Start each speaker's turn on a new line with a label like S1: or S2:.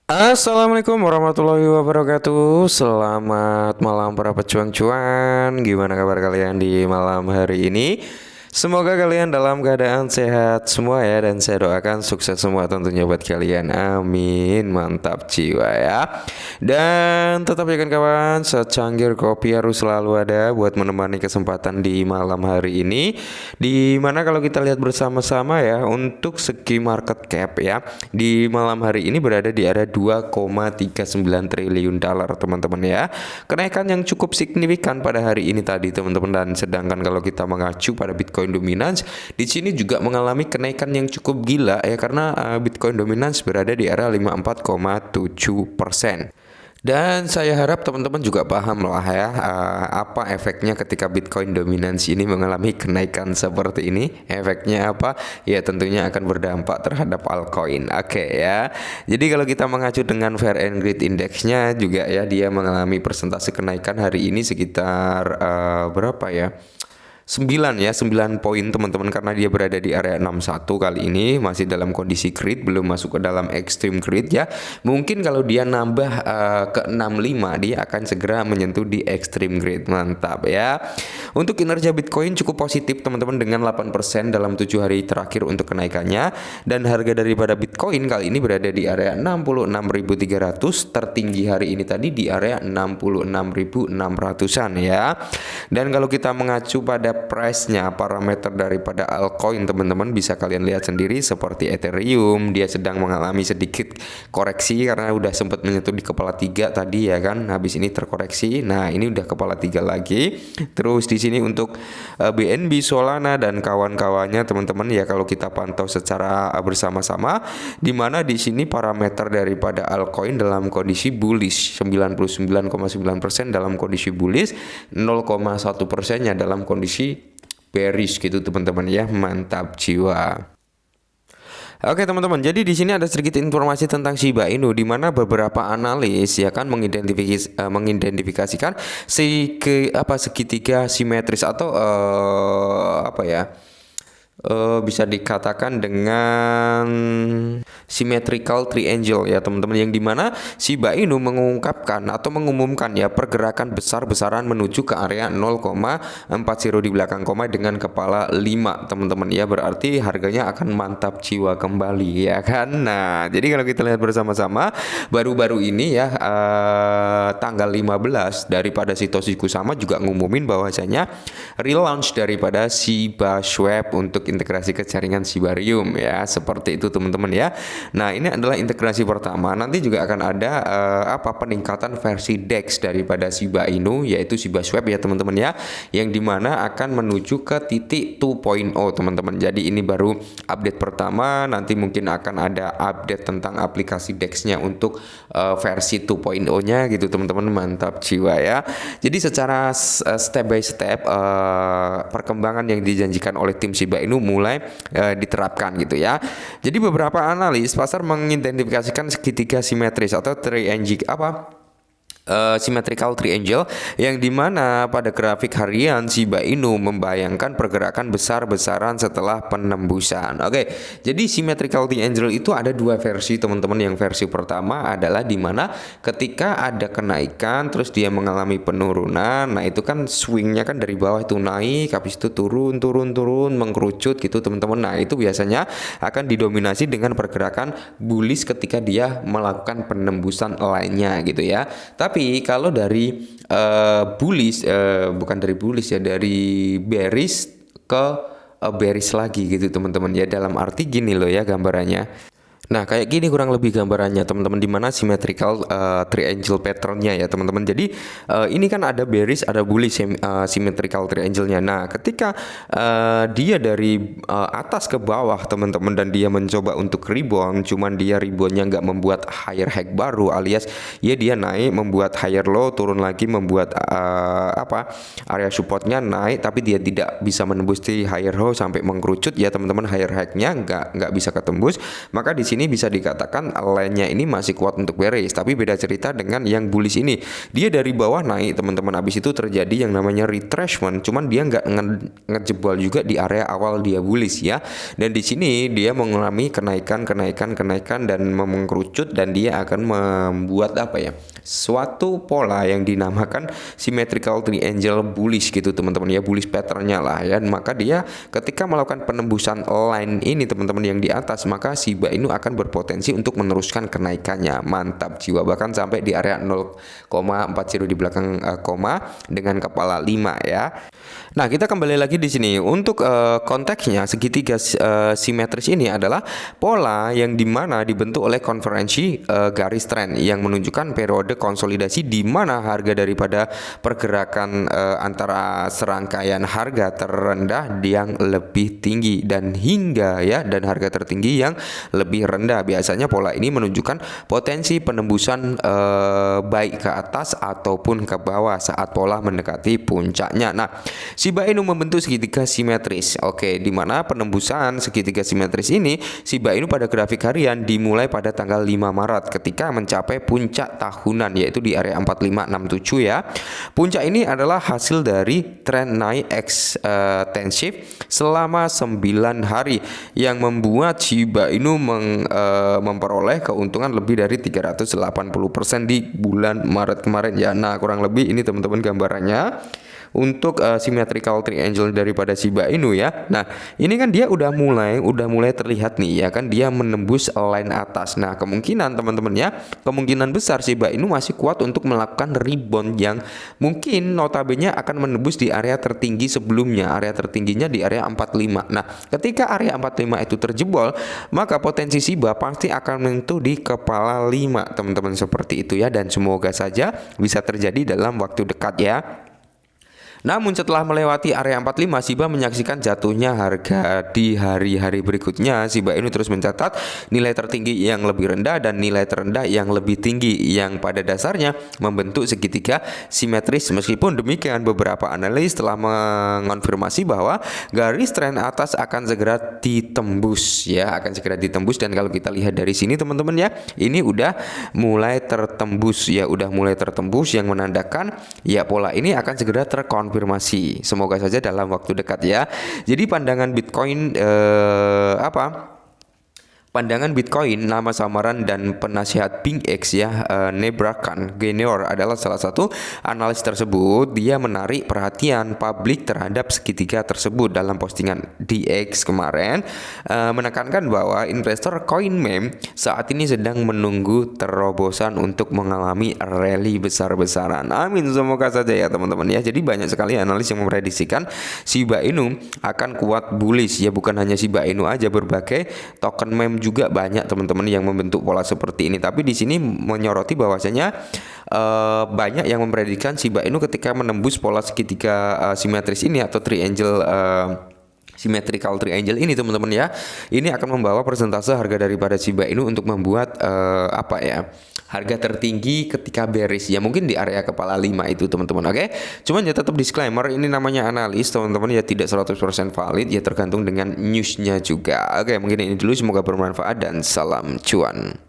S1: Assalamualaikum warahmatullahi wabarakatuh. Selamat malam para pejuang cuan. Gimana kabar kalian di malam hari ini? Semoga kalian dalam keadaan sehat semua ya, dan saya doakan sukses semua tentunya buat kalian. Amin. Mantap jiwa ya. Dan tetap ya kan kawan, secangkir kopi harus selalu ada buat menemani kesempatan di malam hari ini. Dimana kalau kita lihat bersama-sama ya, untuk segi market cap ya, di malam hari ini berada di area 2,39 triliun dolar teman-teman ya. Kenaikan yang cukup signifikan pada hari ini tadi teman-teman, dan sedangkan kalau kita mengacu pada Bitcoin Dominance di sini juga mengalami kenaikan yang cukup gila ya, karena Bitcoin Dominance berada di area 54,7%. Dan saya harap teman-teman juga paham lah ya, apa efeknya ketika Bitcoin Dominance ini mengalami kenaikan seperti ini. Efeknya apa? Ya tentunya akan berdampak terhadap altcoin. Oke ya. Jadi kalau kita mengacu dengan Fair and Greed Index-nya juga ya, dia mengalami persentase kenaikan hari ini sekitar berapa ya? 9 ya, 9 poin teman-teman, karena dia berada di area 61 kali ini, masih dalam kondisi greed, belum masuk ke dalam extreme greed ya. Mungkin kalau dia nambah ke 65 dia akan segera menyentuh di extreme greed. Mantap ya. Untuk kinerja Bitcoin cukup positif teman-teman, dengan 8% dalam 7 hari terakhir untuk kenaikannya, dan harga daripada Bitcoin kali ini berada di area 66.300, tertinggi hari ini tadi di area 66.600-an ya. Dan kalau kita mengacu pada price-nya, parameter daripada altcoin teman-teman bisa kalian lihat sendiri, seperti Ethereum dia sedang mengalami sedikit koreksi karena udah sempat menyentuh di kepala 3 tadi ya kan, habis ini terkoreksi. Nah, ini udah kepala 3 lagi. Terus di sini untuk BNB, Solana dan kawan-kawannya teman-teman ya, kalau kita pantau secara bersama-sama, di mana di sini parameter daripada altcoin dalam kondisi bullish, 99,9% dalam kondisi bullish, 0,1%-nya dalam kondisi bearish gitu teman-teman ya. Mantap jiwa. Oke teman-teman, jadi di sini ada sedikit informasi tentang Shiba Inu, di mana beberapa analis ya kan mengidentifikasikan segitiga simetris atau apa ya? Bisa dikatakan dengan symmetrical triangle ya teman-teman, yang dimana Shiba Inu mengungkapkan atau mengumumkan ya pergerakan besar-besaran menuju ke area 0,40 di belakang koma dengan kepala 5 teman-teman ya, berarti harganya akan mantap jiwa kembali ya kan. Nah, jadi kalau kita lihat bersama-sama, baru-baru ini ya tanggal 15 daripada Satoshi Kusama juga ngumumin bahwasanya relaunch daripada Shiba Swap untuk integrasi ke jaringan Shibarium ya, seperti itu teman-teman ya. Nah, ini adalah integrasi pertama. Nanti juga akan ada peningkatan versi DEX daripada Shiba Inu, yaitu Shiba Swap ya teman-teman ya, yang dimana akan menuju ke titik 2.0 teman-teman. Jadi ini baru update pertama, nanti mungkin akan ada update tentang aplikasi DEX-nya untuk versi 2.0-nya gitu teman-teman. Mantap jiwa ya. Jadi secara step by step perkembangan yang dijanjikan oleh tim Shiba Inu mulai diterapkan gitu ya. Jadi beberapa analis pasar mengidentifikasikan segitiga simetris atau symmetrical triangle, yang dimana pada grafik harian Shiba Inu membayangkan pergerakan besar-besaran setelah penembusan. Oke, jadi symmetrical triangle itu ada dua versi teman-teman. Yang versi pertama adalah dimana ketika ada kenaikan terus dia mengalami penurunan, nah itu kan swingnya kan dari bawah itu naik, habis itu turun mengkerucut gitu teman-teman. Nah, itu biasanya akan didominasi dengan pergerakan bullish ketika dia melakukan penembusan lainnya gitu ya. Tapi kalau dari bullish, bukan dari bullish ya, dari bearish ke bearish lagi gitu teman-teman ya. Dalam arti gini loh ya gambarannya. Nah, kayak gini kurang lebih gambarannya teman-teman, di mana symmetrical triangle patternnya ya teman-teman. Jadi ini kan ada bearish, ada bullish symmetrical triangle-nya. Nah, ketika dia dari atas ke bawah teman-teman, dan dia mencoba untuk rebound, cuman dia reboundnya nggak membuat higher high baru, alias ya dia naik membuat higher low, turun lagi membuat area supportnya naik, tapi dia tidak bisa menembus di higher low sampai mengkerucut ya teman-teman, higher high-nya nggak bisa ketembus. Maka di sini sini bisa dikatakan line-nya ini masih kuat untuk bearish, tapi beda cerita dengan yang bullish ini. Dia dari bawah naik teman-teman, habis itu terjadi yang namanya retracement, cuman dia nggak ngejebol juga di area awal dia bullish ya. Dan di sini dia mengalami kenaikan dan mengkerucut, dan dia akan membuat apa ya? Suatu pola yang dinamakan symmetrical triangle bullish gitu teman-teman ya, bullish patternnya lah ya. Maka dia ketika melakukan penembusan line ini teman-teman yang di atas, maka Shiba Inu akan berpotensi untuk meneruskan kenaikannya. Mantap jiwa, bahkan sampai di area 0,40 di belakang koma dengan kepala 5 ya. Nah, kita kembali lagi di sini untuk konteksnya segitiga simetris ini adalah pola yang dimana dibentuk oleh konvergensi garis tren yang menunjukkan periode konsolidasi di mana harga daripada pergerakan antara serangkaian harga terendah yang lebih tinggi dan hingga ya, dan harga tertinggi yang lebih rendah. Biasanya pola ini menunjukkan potensi penembusan baik ke atas ataupun ke bawah saat pola mendekati puncaknya. Nah, Shiba Inu membentuk segitiga simetris. Oke, di mana penembusan segitiga simetris ini Shiba Inu pada grafik harian dimulai pada tanggal 5 Maret ketika mencapai puncak tahunan yaitu di area 4567 ya. Puncak ini adalah hasil dari tren naik ekstensif selama 9 hari yang membuat Shiba Inu memperoleh keuntungan lebih dari 380% di bulan Maret kemarin ya. Nah, kurang lebih ini teman-teman gambarannya untuk symmetrical triangle daripada Shiba Inu ya. Nah, ini kan dia udah mulai terlihat nih ya kan, dia menembus line atas. Nah, kemungkinan teman-teman ya, kemungkinan besar Shiba Inu masih kuat untuk melakukan rebound yang mungkin notabene akan menembus di area tertinggi sebelumnya. Area tertingginya di area 45. Nah, ketika area 45 itu terjebol, maka potensi Shiba pasti akan menyentuh di kepala 5 teman-teman, seperti itu ya, dan semoga saja bisa terjadi dalam waktu dekat ya. Namun setelah melewati area 45, Shiba menyaksikan jatuhnya harga di hari-hari berikutnya. Shiba Inu terus mencatat nilai tertinggi yang lebih rendah dan nilai terendah yang lebih tinggi yang pada dasarnya membentuk segitiga simetris. Meskipun demikian, beberapa analis telah mengonfirmasi bahwa garis tren atas akan segera ditembus ya, akan segera ditembus. Dan kalau kita lihat dari sini teman-teman ya, ini udah mulai tertembus ya, yang menandakan ya pola ini akan segera terkonfirmasi. Semoga saja dalam waktu dekat ya. Jadi pandangan Bitcoin Pandangan Bitcoin, nama samaran dan penasihat BingX ya, Nebrakan Gaynor adalah salah satu analis tersebut. Dia menarik perhatian publik terhadap segitiga tersebut dalam postingan DX kemarin, menekankan bahwa investor CoinMeme saat ini sedang menunggu terobosan untuk mengalami rally besar-besaran. Amin, semoga saja ya teman-teman ya. Jadi banyak sekali analis yang memprediksikan Shiba Inu akan kuat bullish ya, bukan hanya Shiba Inu aja, berbagai token meme juga banyak teman-teman yang membentuk pola seperti ini. Tapi di sini menyoroti bahwasanya banyak yang memprediksikan Shiba Inu ketika menembus pola segitiga simetris ini atau triangle symmetrical triangle ini teman-teman ya, ini akan membawa persentase harga daripada Shiba Inu untuk membuat harga tertinggi ketika bearish ya, mungkin di area kepala 5 itu teman-teman. Oke, cuman ya tetap disclaimer, ini namanya analis teman-teman ya, tidak 100% valid ya, tergantung dengan newsnya juga. Oke, mungkin ini dulu, semoga bermanfaat dan salam cuan.